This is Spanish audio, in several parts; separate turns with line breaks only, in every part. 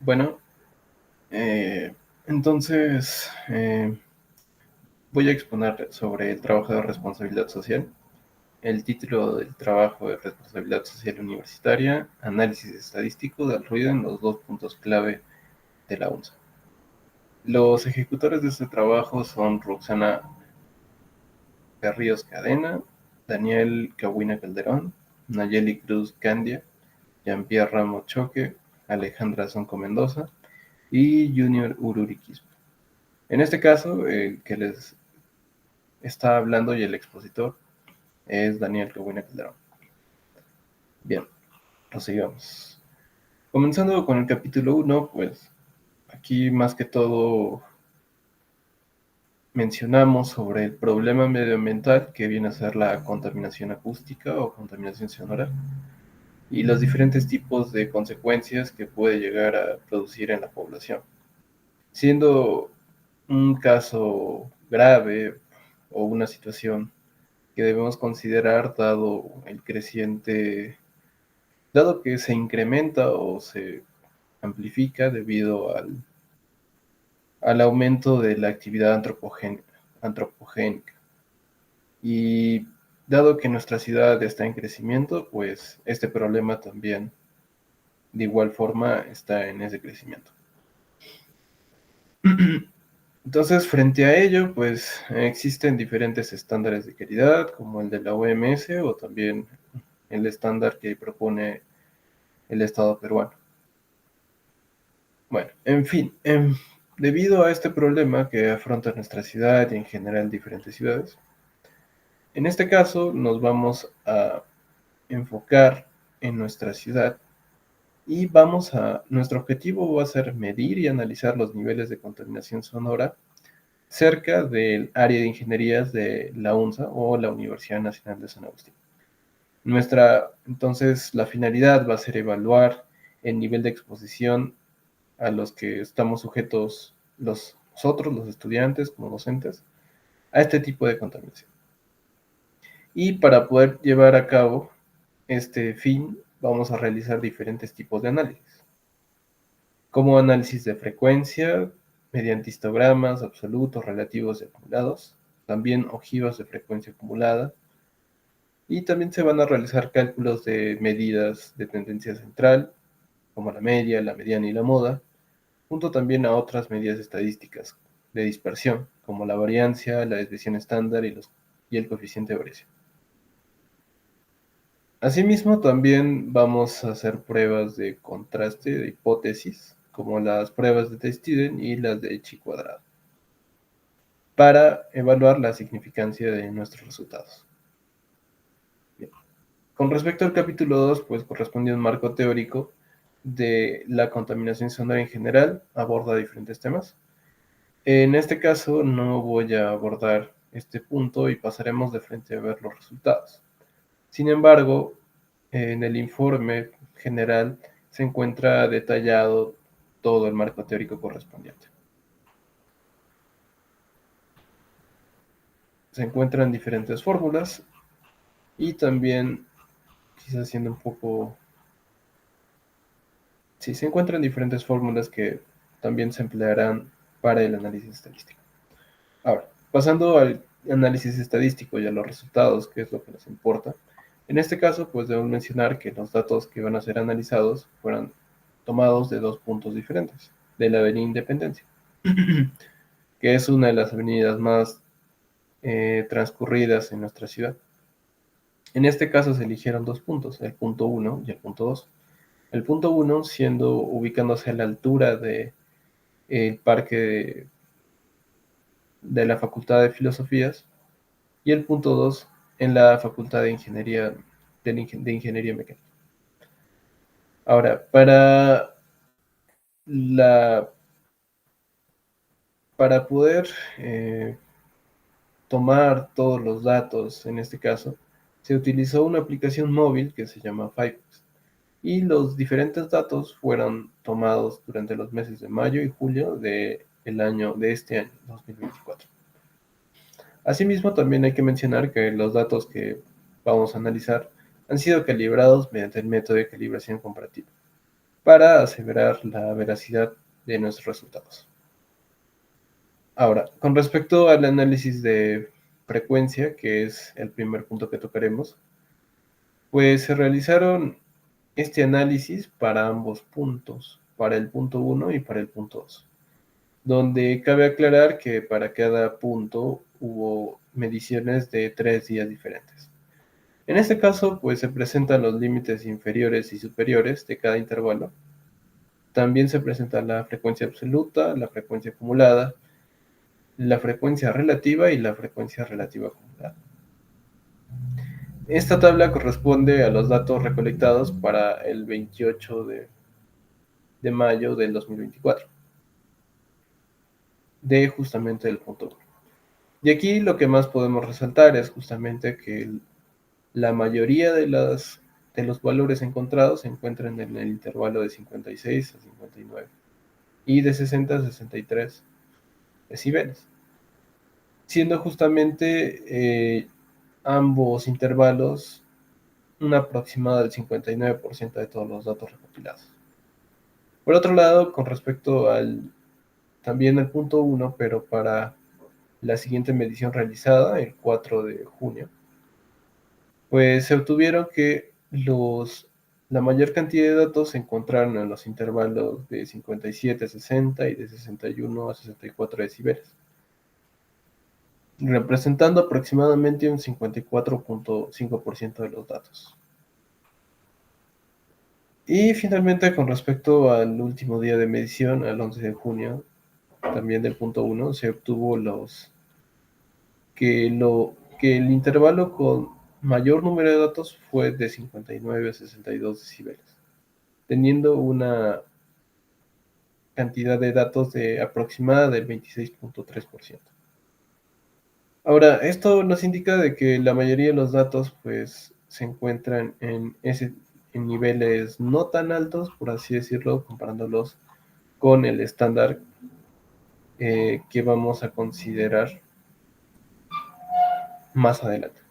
Bueno, eh, entonces voy a exponer sobre el trabajo de responsabilidad social. El título del trabajo de responsabilidad social universitaria, análisis estadístico del ruido en los dos puntos clave de la UNSA. Los ejecutores de este trabajo son Roxana Berríos Cadena, Daniel Cahuina Calderón, Nayeli Cruz Candia, Jean-Pierre Ramos Choque, Alejandra Sonco Mendoza y Junior Ururiquismo. En este caso, el que les está hablando y el expositor es Daniel Cahuina Calderón. Bien, prosigamos. Comenzando con el capítulo 1, pues aquí más que todo mencionamos sobre el problema medioambiental que viene a ser la contaminación acústica o contaminación sonora y los diferentes tipos de consecuencias que puede llegar a producir en la población, siendo un caso grave o una situación que debemos considerar dado que se incrementa o se amplifica debido al aumento de la actividad antropogénica. Y dado que nuestra ciudad está en crecimiento, pues este problema también de igual forma está en ese crecimiento. Entonces, frente a ello, pues existen diferentes estándares de calidad, como el de la OMS o también el estándar que propone el Estado peruano. Bueno, en fin, debido a este problema que afronta nuestra ciudad y en general diferentes ciudades, en este caso nos vamos a enfocar en nuestra ciudad y nuestro objetivo va a ser medir y analizar los niveles de contaminación sonora cerca del área de ingenierías de la UNSA o la Universidad Nacional de San Agustín. Entonces, la finalidad va a ser evaluar el nivel de exposición a los que estamos sujetos nosotros, los estudiantes, como docentes, a este tipo de contaminación. Y para poder llevar a cabo este fin, vamos a realizar diferentes tipos de análisis, como análisis de frecuencia, mediante histogramas absolutos, relativos y acumulados, también ojivas de frecuencia acumulada, y también se van a realizar cálculos de medidas de tendencia central, como la media, la mediana y la moda, junto también a otras medidas estadísticas de dispersión, como la variancia, la desviación estándar y el coeficiente de variación. Asimismo, también vamos a hacer pruebas de contraste de hipótesis, como las pruebas de Teistiden y las de Chi cuadrado, para evaluar la significancia de nuestros resultados. Bien. Con respecto al capítulo 2, pues corresponde a un marco teórico de la contaminación sonora en general, aborda diferentes temas. En este caso no voy a abordar este punto y pasaremos de frente a ver los resultados. Sin embargo, en el informe general se encuentra detallado todo el marco teórico correspondiente. Se encuentran diferentes fórmulas y también, quizás siendo un poco... Sí, se encuentran diferentes fórmulas que también se emplearán para el análisis estadístico. Ahora, pasando al análisis estadístico y a los resultados, que es lo que nos importa. En este caso, pues debemos mencionar que los datos que van a ser analizados fueron tomados de dos puntos diferentes, de la Avenida Independencia, que es una de las avenidas más transcurridas en nuestra ciudad. En este caso se eligieron dos puntos, el punto 1 y el punto 2. El punto 1 siendo ubicándose a la altura del parque de la Facultad de Filosofías y el punto 2 en la Facultad de Ingeniería, de Ingeniería Mecánica. Ahora, la, para poder tomar todos los datos, en este caso, se utilizó una aplicación móvil que se llama Firefox y los diferentes datos fueron tomados durante los meses de mayo y julio de este año, 2024. Asimismo, también hay que mencionar que los datos que vamos a analizar han sido calibrados mediante el método de calibración comparativa. para aseverar la veracidad de nuestros resultados. Ahora, con respecto al análisis de frecuencia, que es el primer punto que tocaremos, pues se realizaron este análisis para ambos puntos, para el punto 1 y para el punto 2, donde cabe aclarar que para cada punto hubo mediciones de 3 días diferentes. En este caso, pues se presentan los límites inferiores y superiores de cada intervalo. También se presenta la frecuencia absoluta, la frecuencia acumulada, la frecuencia relativa y la frecuencia relativa acumulada. Esta tabla corresponde a los datos recolectados para el 28 de mayo del 2024, de justamente el punto 1. Y aquí lo que más podemos resaltar es justamente que la mayoría de los valores encontrados se encuentran en el intervalo de 56 a 59 y de 60 a 63 decibeles, siendo justamente ambos intervalos un aproximado del 59% de todos los datos recopilados. Por otro lado, con respecto también al punto 1, pero para la siguiente medición realizada, el 4 de junio, pues se obtuvieron que la mayor cantidad de datos se encontraron en los intervalos de 57 a 60 y de 61 a 64 decibeles, representando aproximadamente un 54.5% de los datos. Y finalmente, con respecto al último día de medición, al 11 de junio, también del punto 1, se obtuvo que el intervalo con mayor número de datos fue de 59 a 62 decibeles, teniendo una cantidad de datos de aproximada del 26.3%. Ahora, esto nos indica de que la mayoría de los datos pues se encuentran en niveles no tan altos, por así decirlo, comparándolos con el estándar que vamos a considerar más adelante.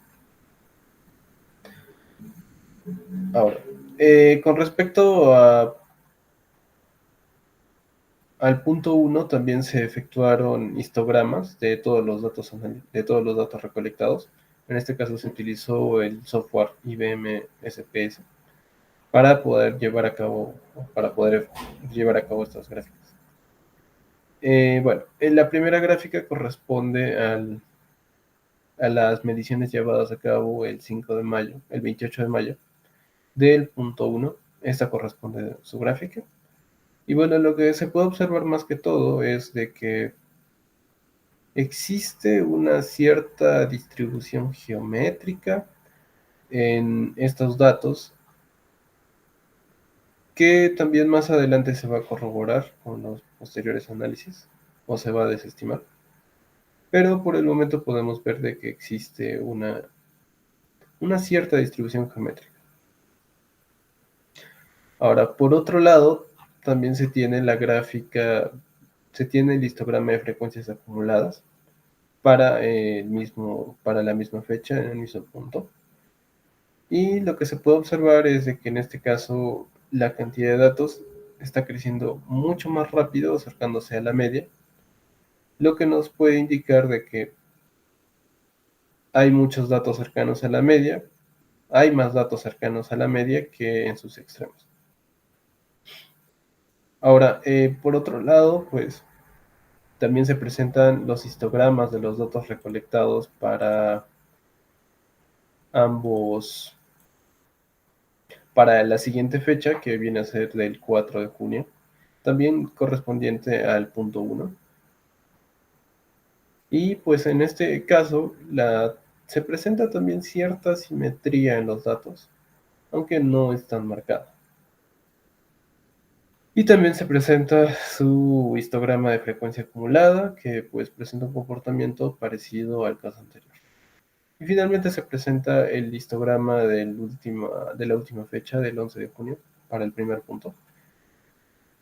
Ahora, con respecto al punto 1, también se efectuaron histogramas de todos los datos recolectados. En este caso se utilizó el software IBM SPS para poder llevar a cabo estas gráficas. Bueno, la primera gráfica corresponde a las mediciones llevadas a cabo el 28 de mayo del punto 1. Esta corresponde a su gráfica. Y bueno, lo que se puede observar más que todo es de que existe una cierta distribución geométrica en estos datos que también más adelante se va a corroborar con los posteriores análisis o se va a desestimar. Pero por el momento podemos ver de que existe una cierta distribución geométrica. Ahora, por otro lado, también se tiene se tiene el histograma de frecuencias acumuladas para la misma fecha, en el mismo punto. Y lo que se puede observar es de que en este caso la cantidad de datos está creciendo mucho más rápido, acercándose a la media, lo que nos puede indicar de que hay muchos datos cercanos a la media, hay más datos cercanos a la media que en sus extremos. Ahora, por otro lado, pues también se presentan los histogramas de los datos recolectados para para la siguiente fecha, que viene a ser del 4 de junio, también correspondiente al punto 1. Y pues en este caso se presenta también cierta simetría en los datos, aunque no es tan marcada. Y también se presenta su histograma de frecuencia acumulada, que pues presenta un comportamiento parecido al caso anterior. Y finalmente se presenta el histograma de la última fecha, del 11 de junio, para el primer punto.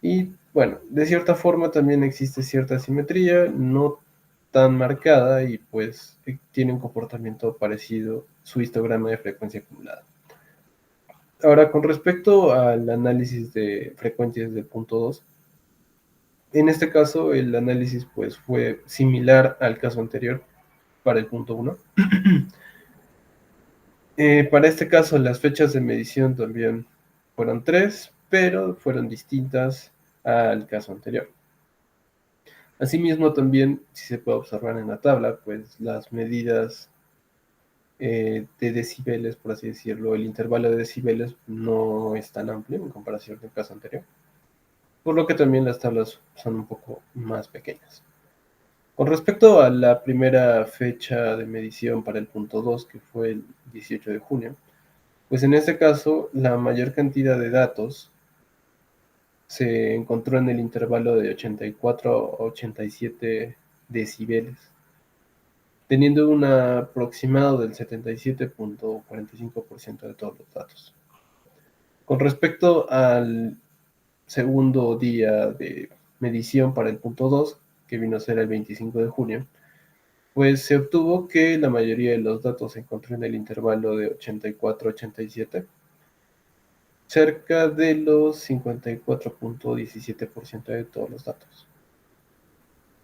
Y bueno, de cierta forma también existe cierta simetría, no tan marcada, y pues tiene un comportamiento parecido su histograma de frecuencia acumulada. Ahora, con respecto al análisis de frecuencias del punto 2, en este caso el análisis pues fue similar al caso anterior para el punto 1. Para este caso las fechas de medición también fueron 3, pero fueron distintas al caso anterior. Asimismo también, si se puede observar en la tabla, pues las medidas de decibeles, por así decirlo, el intervalo de decibeles no es tan amplio en comparación del caso anterior, por lo que también las tablas son un poco más pequeñas. Con respecto a la primera fecha de medición para el punto 2, que fue el 18 de junio, pues en este caso la mayor cantidad de datos se encontró en el intervalo de 84 a 87 decibeles, teniendo un aproximado del 77.45% de todos los datos. Con respecto al segundo día de medición para el punto 2, que vino a ser el 25 de junio, pues se obtuvo que la mayoría de los datos se encontró en el intervalo de 84 a 87, cerca de los 54.17% de todos los datos.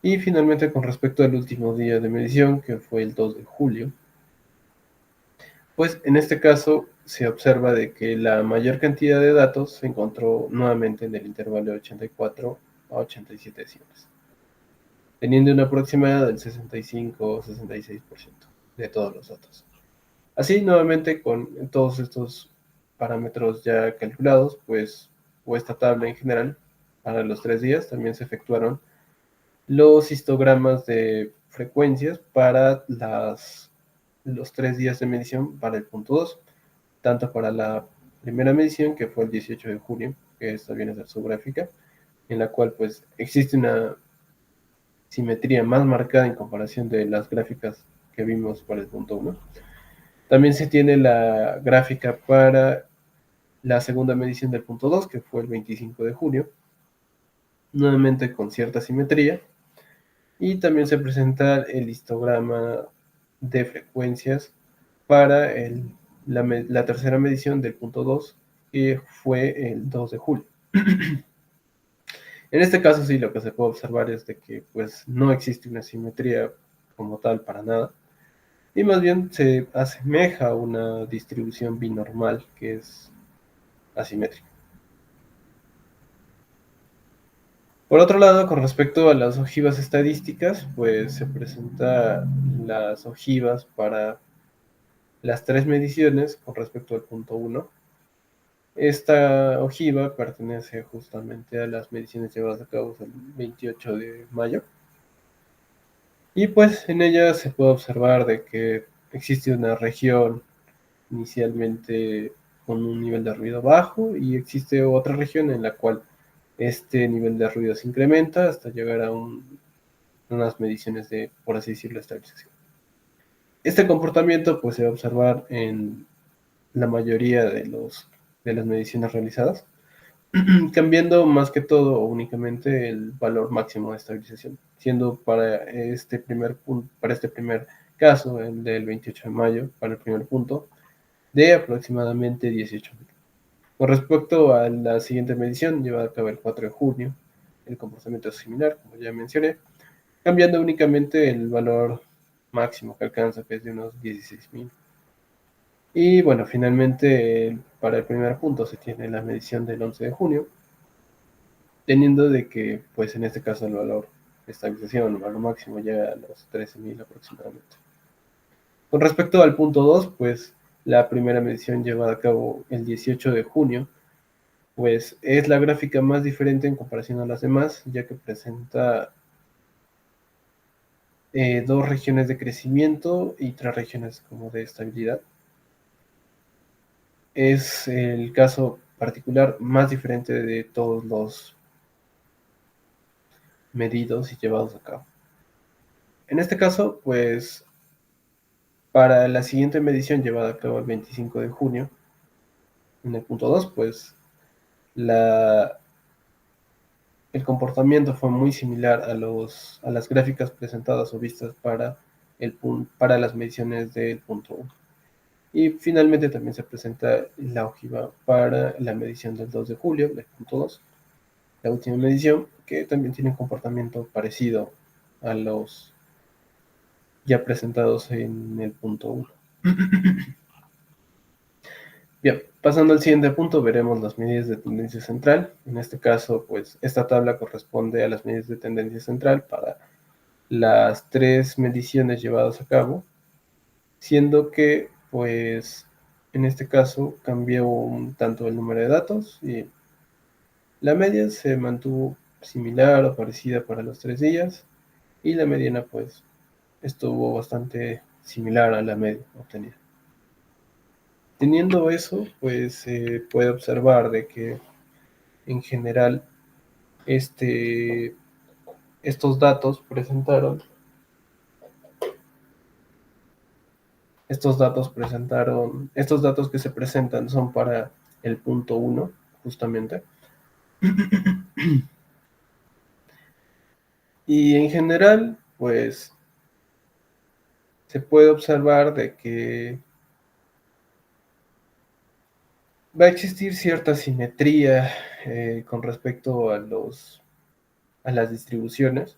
Y finalmente, con respecto al último día de medición, que fue el 2 de julio, pues en este caso se observa de que la mayor cantidad de datos se encontró nuevamente en el intervalo de 84 a 87 decimales, teniendo una aproximada del 65 o 66% de todos los datos. Así, nuevamente, con todos estos parámetros ya calculados, pues, o esta tabla en general, para los 3 días también se efectuaron los histogramas de frecuencias para los 3 días de medición para el punto 2, tanto para la primera medición, que fue el 18 de junio, que esta viene a ser su gráfica, en la cual pues existe una simetría más marcada en comparación de las gráficas que vimos para el punto 1. También se tiene la gráfica para la segunda medición del punto 2, que fue el 25 de junio, nuevamente con cierta simetría. Y también se presenta el histograma de frecuencias para la tercera medición del punto 2, que fue el 2 de julio. En este caso sí, lo que se puede observar es de que pues no existe una simetría como tal para nada, y más bien se asemeja a una distribución binormal que es asimétrica. Por otro lado, con respecto a las ojivas estadísticas, pues se presentan las ojivas para las 3 mediciones con respecto al punto 1. Esta ojiva pertenece justamente a las mediciones llevadas a cabo el 28 de mayo. Y pues en ella se puede observar de que existe una región inicialmente con un nivel de ruido bajo y existe otra región en la cual este nivel de ruido se incrementa hasta llegar a unas mediciones de, por así decirlo, estabilización. Este comportamiento pues se va a observar en la mayoría de las mediciones realizadas, cambiando más que todo únicamente el valor máximo de estabilización, siendo para este primer caso, el del 28 de mayo, para el primer punto, de aproximadamente 18.000. Con respecto a la siguiente medición, llevada a cabo el 4 de junio, el comportamiento es similar, como ya mencioné, cambiando únicamente el valor máximo que alcanza, que es de unos 16.000. Y bueno, finalmente para el primer punto se tiene la medición del 11 de junio, teniendo de que, pues en este caso el valor de estabilización, el valor máximo llega a los 13.000 aproximadamente. Con respecto al punto 2, pues la primera medición llevada a cabo el 18 de junio, pues es la gráfica más diferente en comparación a las demás, ya que presenta dos regiones de crecimiento y tres regiones como de estabilidad. Es el caso particular más diferente de todos los medidos y llevados a cabo. En este caso, pues para la siguiente medición llevada a cabo el 25 de junio, en el punto 2, pues la, el comportamiento fue muy similar a las gráficas presentadas o vistas para las mediciones del punto 1. Y finalmente también se presenta la ojiva para la medición del 2 de julio, del punto 2, la última medición, que también tiene un comportamiento parecido a los ya presentados en el punto 1. Bien, pasando al siguiente punto, veremos las medidas de tendencia central. En este caso, pues esta tabla corresponde a las medidas de tendencia central para las 3 mediciones llevadas a cabo, siendo que, pues, en este caso cambió un tanto el número de datos y la media se mantuvo similar o parecida para los 3 días y la mediana, pues, estuvo bastante similar a la media obtenida. Teniendo eso, pues se puede observar de que en general estos datos presentaron, estos datos que se presentan son para el punto 1, justamente. Y en general, pues se puede observar de que va a existir cierta simetría con respecto a las distribuciones,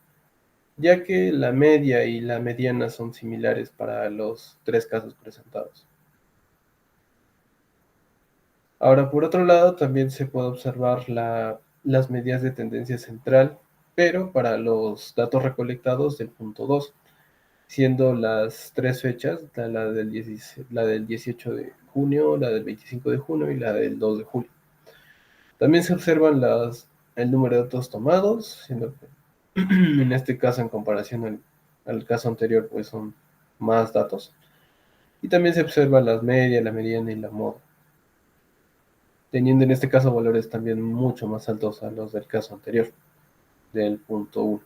ya que la media y la mediana son similares para los 3 casos presentados. Ahora, por otro lado, también se puede observar las medidas de tendencia central, pero para los datos recolectados del punto 2, siendo las 3 fechas, la del 18 de junio, la del 25 de junio y la del 2 de julio. También se observan el número de datos tomados, siendo que en este caso, en comparación al caso anterior, pues son más datos. Y también se observa las medias, la mediana y la moda, teniendo en este caso valores también mucho más altos a los del caso anterior, del punto 1.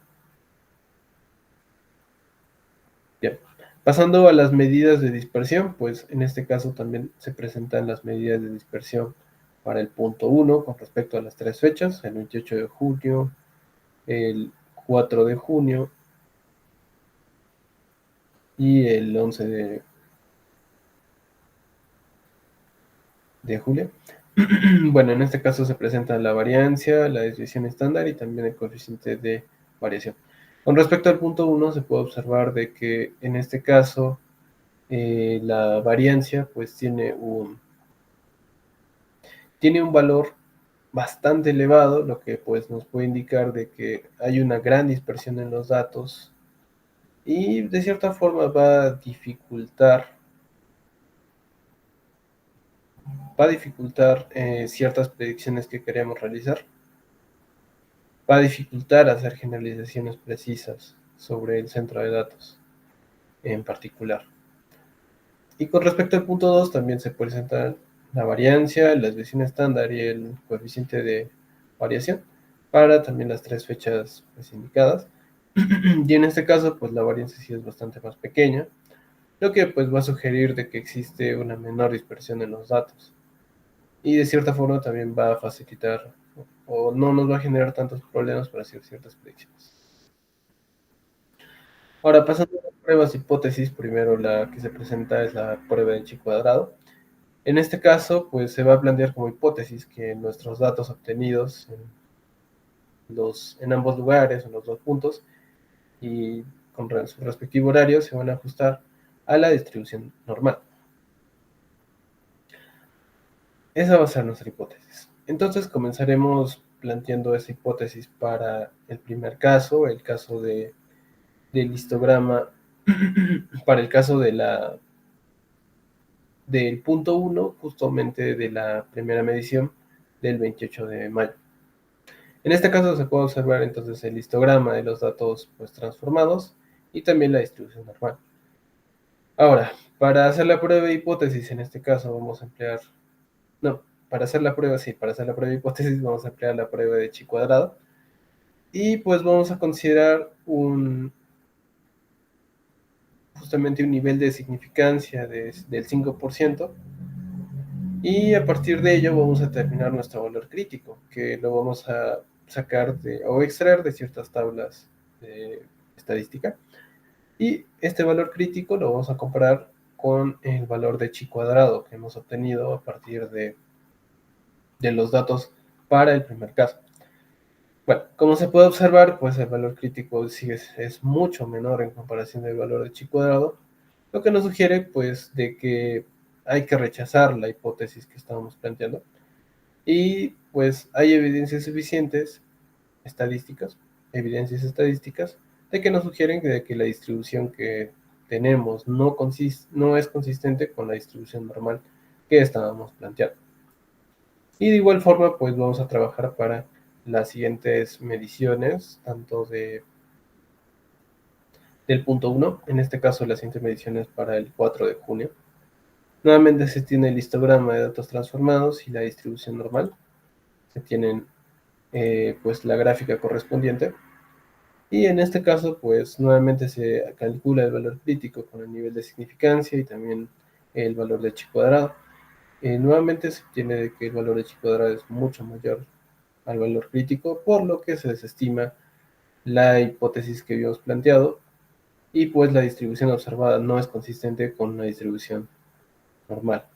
Bien. Pasando a las medidas de dispersión, pues en este caso también se presentan las medidas de dispersión para el punto 1 con respecto a las 3 fechas, el 28 de junio, el 4 de junio y el 11 de julio. Bueno, en este caso se presenta la variancia, la desviación estándar y también el coeficiente de variación. Con respecto al punto 1, se puede observar de que en este caso la variancia pues tiene un valor bastante elevado, lo que pues nos puede indicar de que hay una gran dispersión en los datos y de cierta forma va a dificultar ciertas predicciones que queremos realizar, va a dificultar hacer generalizaciones precisas sobre el centro de datos en particular. Y con respecto al punto 2 también se presenta la variancia, la desviación estándar y el coeficiente de variación para también las 3 fechas pues, indicadas. Y en este caso, pues la variancia sí es bastante más pequeña, lo que pues va a sugerir de que existe una menor dispersión en los datos. Y de cierta forma también va a facilitar o no nos va a generar tantos problemas para hacer ciertas predicciones. Ahora, pasando a las pruebas hipótesis, primero la que se presenta es la prueba de chi cuadrado. En este caso, pues se va a plantear como hipótesis que nuestros datos obtenidos en ambos lugares, en los dos puntos, y con su respectivo horario, se van a ajustar a la distribución normal. Esa va a ser nuestra hipótesis. Entonces comenzaremos planteando esa hipótesis para el primer caso, el caso del histograma, para el caso del punto 1, justamente de la primera medición del 28 de mayo. En este caso se puede observar entonces el histograma de los datos pues, transformados y también la distribución normal. Ahora, para hacer la prueba de hipótesis, en este caso vamos a emplear, no, para hacer la prueba, sí, para hacer la prueba de hipótesis vamos a emplear la prueba de chi cuadrado y pues vamos a considerar justamente un nivel de significancia del 5%. Y a partir de ello vamos a determinar nuestro valor crítico, que lo vamos a sacar o extraer de ciertas tablas de estadística. Y este valor crítico lo vamos a comparar con el valor de chi cuadrado que hemos obtenido a partir de los datos para el primer caso. Bueno, como se puede observar, pues el valor crítico es mucho menor en comparación del valor de chi cuadrado, lo que nos sugiere pues de que hay que rechazar la hipótesis que estábamos planteando. Y pues hay evidencias suficientes, evidencias estadísticas, de que nos sugieren de que la distribución que tenemos no es consistente con la distribución normal que estábamos planteando. Y de igual forma, pues vamos a trabajar para las siguientes mediciones, tanto del punto 1, en este caso las siguientes mediciones para el 4 de junio. Nuevamente se tiene el histograma de datos transformados y la distribución normal. Se tienen pues la gráfica correspondiente. Y en este caso, pues nuevamente se calcula el valor crítico con el nivel de significancia y también el valor de chi cuadrado. Nuevamente se obtiene que el valor de chi cuadrado es mucho mayor al valor crítico, por lo que se desestima la hipótesis que habíamos planteado y pues la distribución observada no es consistente con una distribución normal.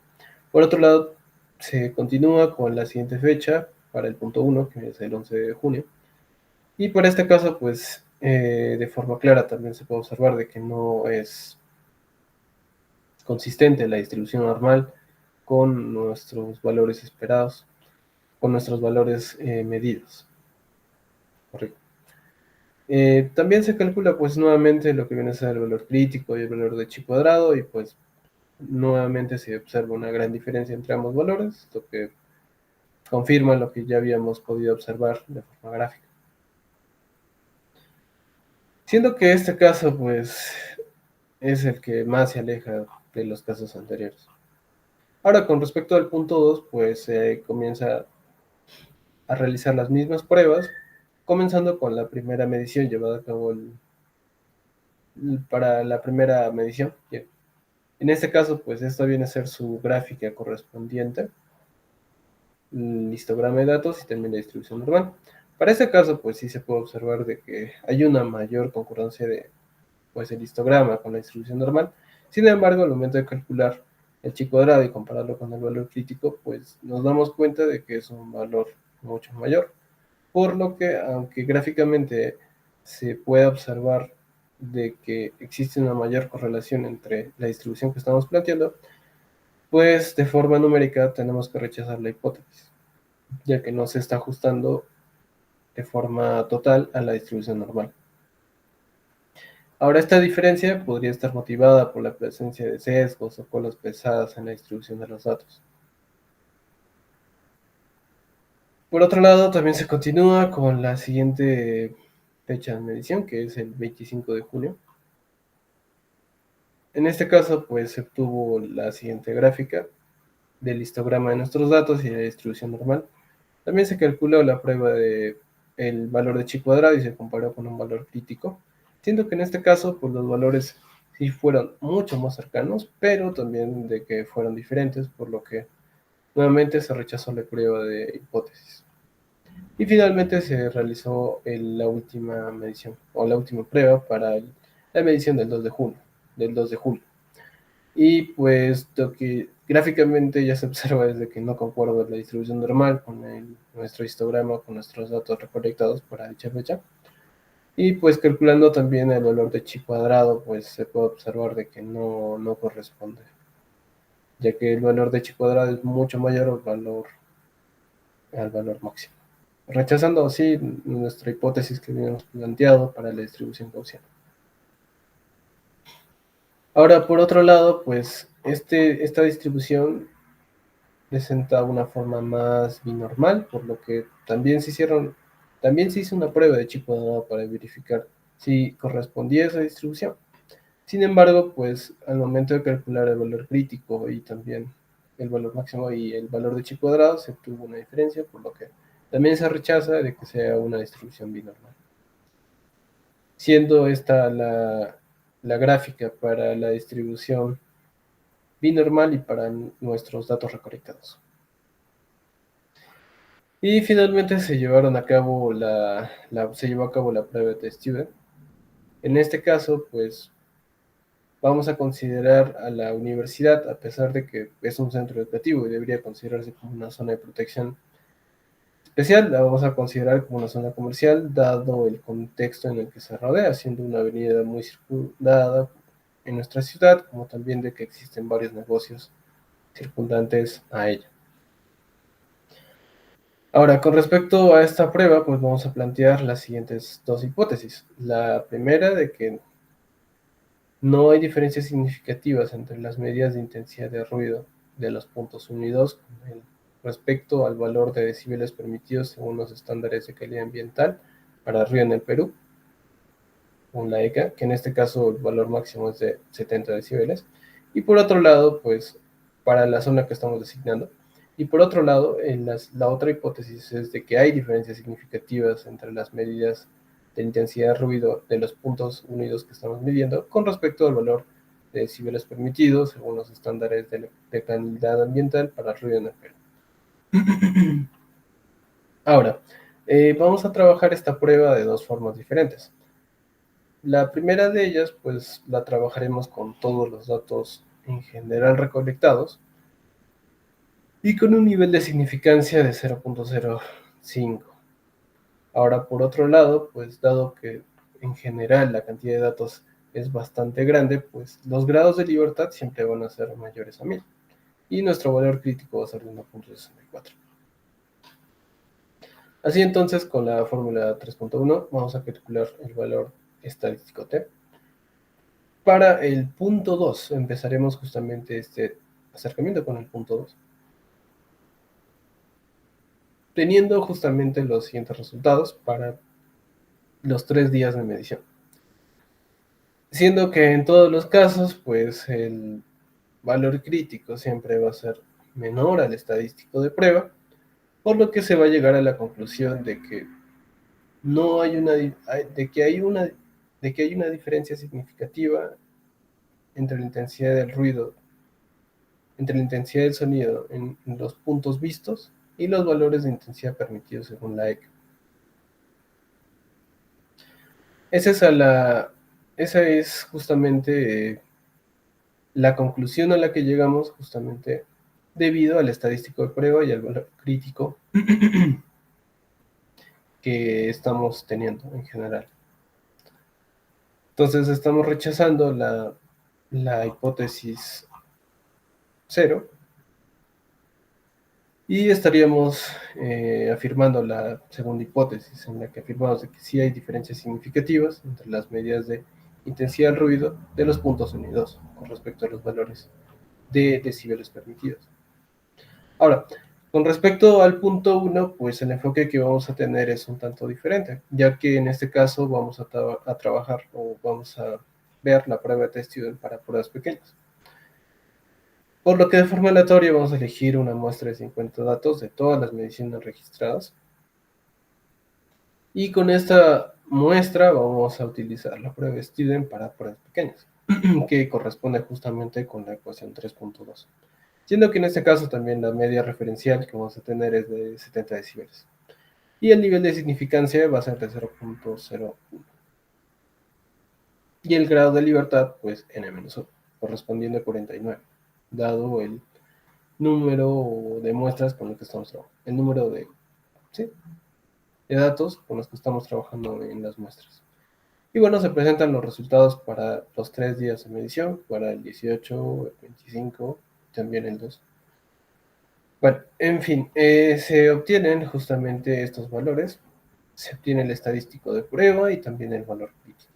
Por otro lado, se continúa con la siguiente fecha para el punto 1, que es el 11 de junio. Y por este caso, pues de forma clara también se puede observar de que no es consistente la distribución normal con nuestros valores esperados, con nuestros valores medidos. Correcto. También se calcula pues nuevamente lo que viene a ser el valor crítico y el valor de chi cuadrado y pues nuevamente se observa una gran diferencia entre ambos valores, lo que confirma lo que ya habíamos podido observar de forma gráfica. Siendo que este caso pues es el que más se aleja de los casos anteriores. Ahora, con respecto al punto 2, pues se comienza a realizar las mismas pruebas, comenzando con la primera medición llevada a cabo para la primera medición. Bien. En este caso, pues esto viene a ser su gráfica correspondiente, el histograma de datos y también la distribución normal. Para este caso, pues sí se puede observar de que hay una mayor concordancia de pues, el histograma con la distribución normal. Sin embargo, al momento de calcular el chi cuadrado y compararlo con el valor crítico, pues nos damos cuenta de que es un valor mucho mayor. Por lo que, aunque gráficamente se puede observar de que existe una mayor correlación entre la distribución que estamos planteando, pues de forma numérica tenemos que rechazar la hipótesis, ya que no se está ajustando de forma total a la distribución normal. Ahora, esta diferencia podría estar motivada por la presencia de sesgos o colas pesadas en la distribución de los datos. Por otro lado, también se continúa con la siguiente fecha de medición, que es el 25 de junio. En este caso, pues se obtuvo la siguiente gráfica del histograma de nuestros datos y de la distribución normal. También se calculó la prueba de el valor de chi cuadrado y se comparó con un valor crítico, siendo que en este caso pues los valores sí fueron mucho más cercanos, pero también de que fueron diferentes, por lo que nuevamente se rechazó la prueba de hipótesis. Y finalmente se realizó la última medición o la última prueba para la medición del 2 de julio. Y pues lo que gráficamente ya se observa es de que no concuerda la distribución normal con nuestro histograma, con nuestros datos recolectados para dicha fecha. Y pues calculando también el valor de chi cuadrado, pues se puede observar de que no corresponde, ya que el valor de chi cuadrado es mucho mayor al valor máximo. Rechazando así nuestra hipótesis que habíamos planteado para la distribución gaussiana. Ahora, por otro lado, pues esta distribución presenta una forma más binormal, por lo que también se hizo una prueba de chi cuadrado para verificar si correspondía a esa distribución. Sin embargo, pues al momento de calcular el valor crítico y también el valor máximo y el valor de chi cuadrado, se obtuvo una diferencia, por lo que también se rechaza de que sea una distribución binormal. Siendo esta la gráfica para la distribución binormal y para nuestros datos recolectados. Y finalmente se llevaron a cabo se llevó a cabo la prueba de Stewart. En este caso, pues vamos a considerar a la universidad, a pesar de que es un centro educativo y debería considerarse como una zona de protección especial, la vamos a considerar como una zona comercial, dado el contexto en el que se rodea, siendo una avenida muy circundada en nuestra ciudad, como también de que existen varios negocios circundantes a ella. Ahora, con respecto a esta prueba, pues vamos a plantear las siguientes dos hipótesis. La primera, de que no hay diferencias significativas entre las medidas de intensidad de ruido de los puntos 1 y 2 con respecto al valor de decibeles permitidos según los estándares de calidad ambiental para ruido en el Perú, según la ECA, que en este caso el valor máximo es de 70 decibeles. Y por otro lado, pues para la zona que estamos designando. Y por otro lado, la otra hipótesis es de que hay diferencias significativas entre las medidas de intensidad de ruido de los puntos 1 y 2 que estamos midiendo con respecto al valor de decibeles permitidos según los estándares de calidad ambiental para ruido en el Perú. Ahora, vamos a trabajar esta prueba de dos formas diferentes. La primera de ellas, pues la trabajaremos con todos los datos en general recolectados y con un nivel de significancia de 0.05. Ahora, por otro lado, pues dado que en general la cantidad de datos es bastante grande, pues los grados de libertad siempre van a ser mayores a 1000 y nuestro valor crítico va a ser de 1.64. Así entonces, con la fórmula 3.1 vamos a calcular el valor estadístico T. Para el punto 2 empezaremos justamente este acercamiento con el punto 2, teniendo justamente los siguientes resultados para los 3 días de medición. Siendo que en todos los casos, pues el valor crítico siempre va a ser menor al estadístico de prueba, por lo que se va a llegar a la conclusión de que no hay una, de que hay una, de que hay una diferencia significativa entre la intensidad del ruido, entre la intensidad del sonido en los puntos vistos y los valores de intensidad permitidos según la ECA. Esa es justamente la conclusión a la que llegamos justamente debido al estadístico de prueba y al valor crítico que estamos teniendo en general. Entonces estamos rechazando la hipótesis 0 y estaríamos afirmando la segunda hipótesis, en la que afirmamos de que sí hay diferencias significativas entre las medidas de intensidad del ruido de los puntos 1 y 2 con respecto a los valores de decibeles permitidos. Ahora, con respecto al punto 1, pues el enfoque que vamos a tener es un tanto diferente, ya que en este caso vamos a trabajar o vamos a ver la prueba de test student para pruebas pequeñas. Por lo que de forma aleatoria vamos a elegir una muestra de 50 datos de todas las mediciones registradas. Y con esta muestra vamos a utilizar la prueba de student para pruebas pequeñas, que corresponde justamente con la ecuación 3.2. Siendo que en este caso también la media referencial que vamos a tener es de 70 decibeles. Y el nivel de significancia va a ser de 0.01. Y el grado de libertad, pues n-1, correspondiendo a 49, dado el número de muestras con los que estamos trabajando, el número de, ¿sí?, de datos con los que estamos trabajando en las muestras. Y bueno, se presentan los resultados para los 3 días de medición, para el 18, el 25, también el 2. Bueno, en fin, se obtienen justamente estos valores, se obtiene el estadístico de prueba y también el valor crítico.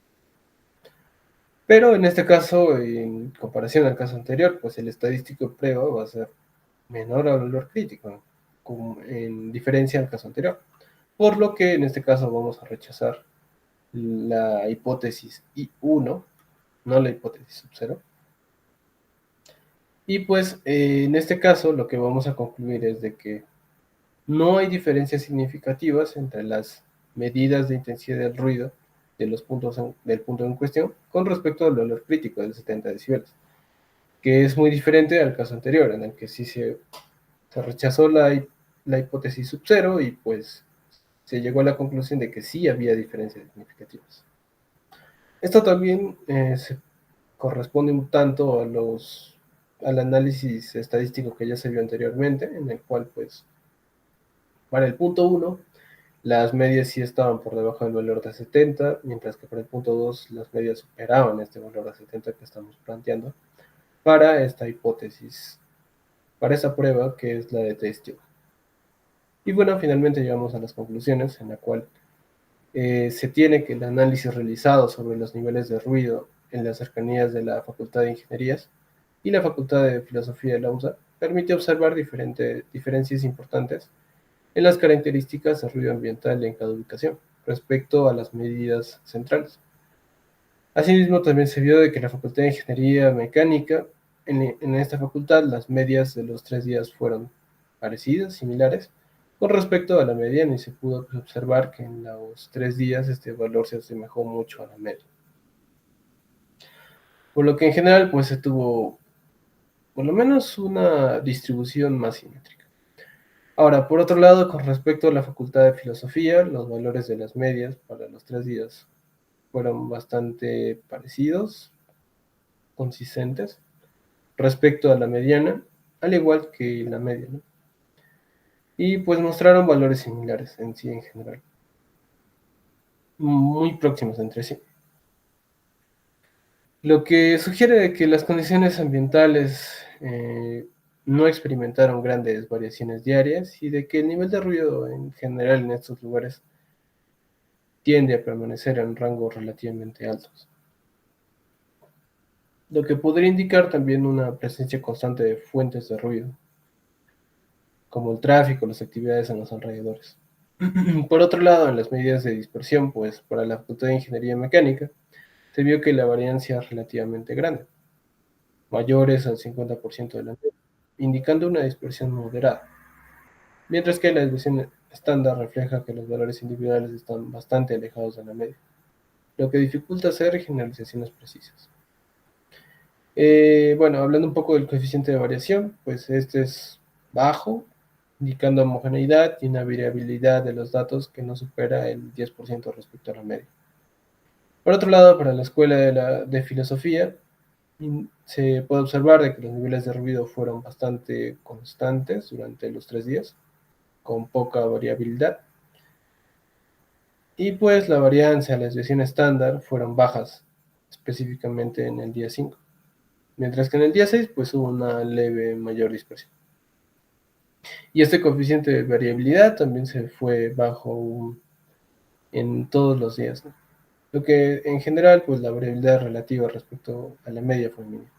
Pero en este caso, en comparación al caso anterior, pues el estadístico de prueba va a ser menor al valor crítico, en diferencia al caso anterior. Por lo que en este caso vamos a rechazar la hipótesis I1, no la hipótesis sub 0. Y pues en este caso lo que vamos a concluir es de que no hay diferencias significativas entre las medidas de intensidad del ruido de los del punto en cuestión con respecto al valor crítico de 70 decibeles, que es muy diferente al caso anterior, en el que sí se rechazó la hipótesis sub 0 y pues se llegó a la conclusión de que sí había diferencias significativas. Esto también se corresponde un tanto al análisis estadístico que ya se vio anteriormente, en el cual pues para el punto 1 las medias sí estaban por debajo del valor de 70, mientras que para el punto 2 las medias superaban este valor de 70 que estamos planteando para esta hipótesis, para esa prueba que es la de testeo. Y bueno, finalmente llegamos a las conclusiones en la cual se tiene que el análisis realizado sobre los niveles de ruido en las cercanías de la Facultad de Ingenierías y la Facultad de Filosofía de la USA permite observar diferencias importantes en las características de ruido ambiental en cada ubicación respecto a las medidas centrales. Asimismo, también se vio de que la Facultad de Ingeniería Mecánica, en esta facultad, las medias de los 3 días fueron parecidas, similares, con respecto a la mediana, y se pudo observar que en los 3 días este valor se asemejó mucho a la media. Por lo que en general, pues se tuvo por lo menos una distribución más simétrica. Ahora, por otro lado, con respecto a la Facultad de Filosofía, los valores de las medias para los 3 días fueron bastante parecidos, consistentes, respecto a la mediana, al igual que la media, ¿no? Y pues mostraron valores similares en sí en general, muy próximos entre sí. Lo que sugiere que las condiciones ambientales no experimentaron grandes variaciones diarias y de que el nivel de ruido en general en estos lugares tiende a permanecer en rangos relativamente altos, lo que podría indicar también una presencia constante de fuentes de ruido, como el tráfico, las actividades en los alrededores. Por otro lado, en las medidas de dispersión, pues para la Facultad de Ingeniería Mecánica, se vio que la variancia es relativamente grande, mayores al 50% de la media, indicando una dispersión moderada, mientras que la desviación estándar refleja que los valores individuales están bastante alejados de la media, lo que dificulta hacer generalizaciones precisas. Bueno, hablando un poco del coeficiente de variación, pues este es bajo, indicando homogeneidad y una variabilidad de los datos que no supera el 10% respecto a la media. Por otro lado, para la escuela de filosofía, se puede observar de que los niveles de ruido fueron bastante constantes durante los 3 días, con poca variabilidad, y pues la varianza, la desviación estándar fueron bajas, específicamente en el día 5, mientras que en el día 6 pues hubo una leve mayor dispersión. Y este coeficiente de variabilidad también se fue bajo en todos los días, ¿no? Lo que en general, pues la variabilidad relativa respecto a la media fue mínima.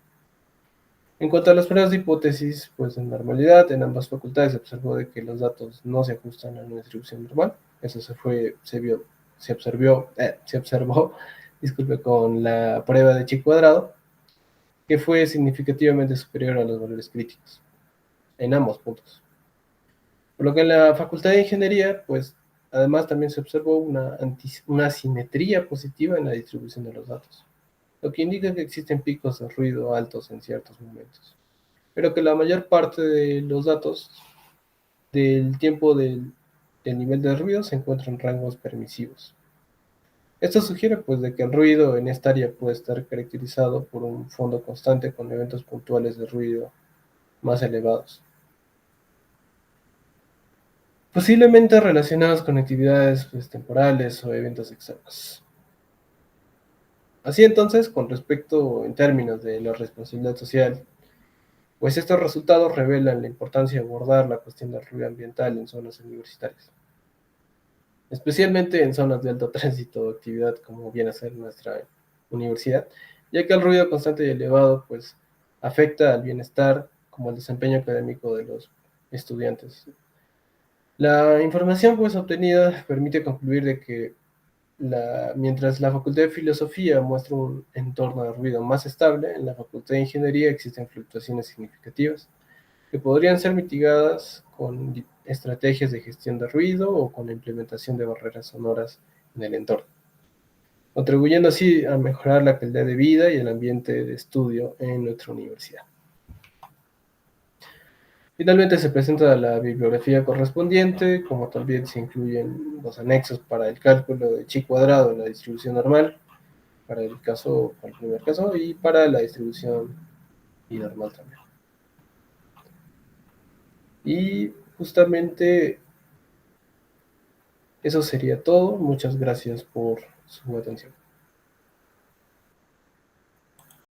En cuanto a las pruebas de hipótesis, pues en normalidad en ambas facultades se observó de que los datos no se ajustan a una distribución normal. Eso se observó, disculpe, con la prueba de chi cuadrado, que fue significativamente superior a los valores críticos en ambos puntos. Por lo que en la Facultad de Ingeniería, pues además también se observó una asimetría positiva en la distribución de los datos, lo que indica que existen picos de ruido altos en ciertos momentos, pero que la mayor parte de los datos del tiempo del nivel de ruido se encuentra en rangos permisivos. Esto sugiere pues de que el ruido en esta área puede estar caracterizado por un fondo constante con eventos puntuales de ruido más elevados, posiblemente relacionados con actividades pues, temporales o eventos externos. Así entonces, con respecto en términos de la responsabilidad social, pues estos resultados revelan la importancia de abordar la cuestión del ruido ambiental en zonas universitarias, especialmente en zonas de alto tránsito o actividad como viene a ser nuestra universidad, ya que el ruido constante y elevado pues afecta al bienestar como el desempeño académico de los estudiantes. La información pues obtenida permite concluir de que mientras la Facultad de Filosofía muestra un entorno de ruido más estable, en la Facultad de Ingeniería existen fluctuaciones significativas que podrían ser mitigadas con estrategias de gestión de ruido o con la implementación de barreras sonoras en el entorno, contribuyendo así a mejorar la calidad de vida y el ambiente de estudio en nuestra universidad. Finalmente se presenta la bibliografía correspondiente, como también se incluyen los anexos para el cálculo de chi cuadrado en la distribución normal,
para el caso, para el primer caso, y para la distribución y normal también. Y justamente eso sería todo. Muchas gracias por su atención.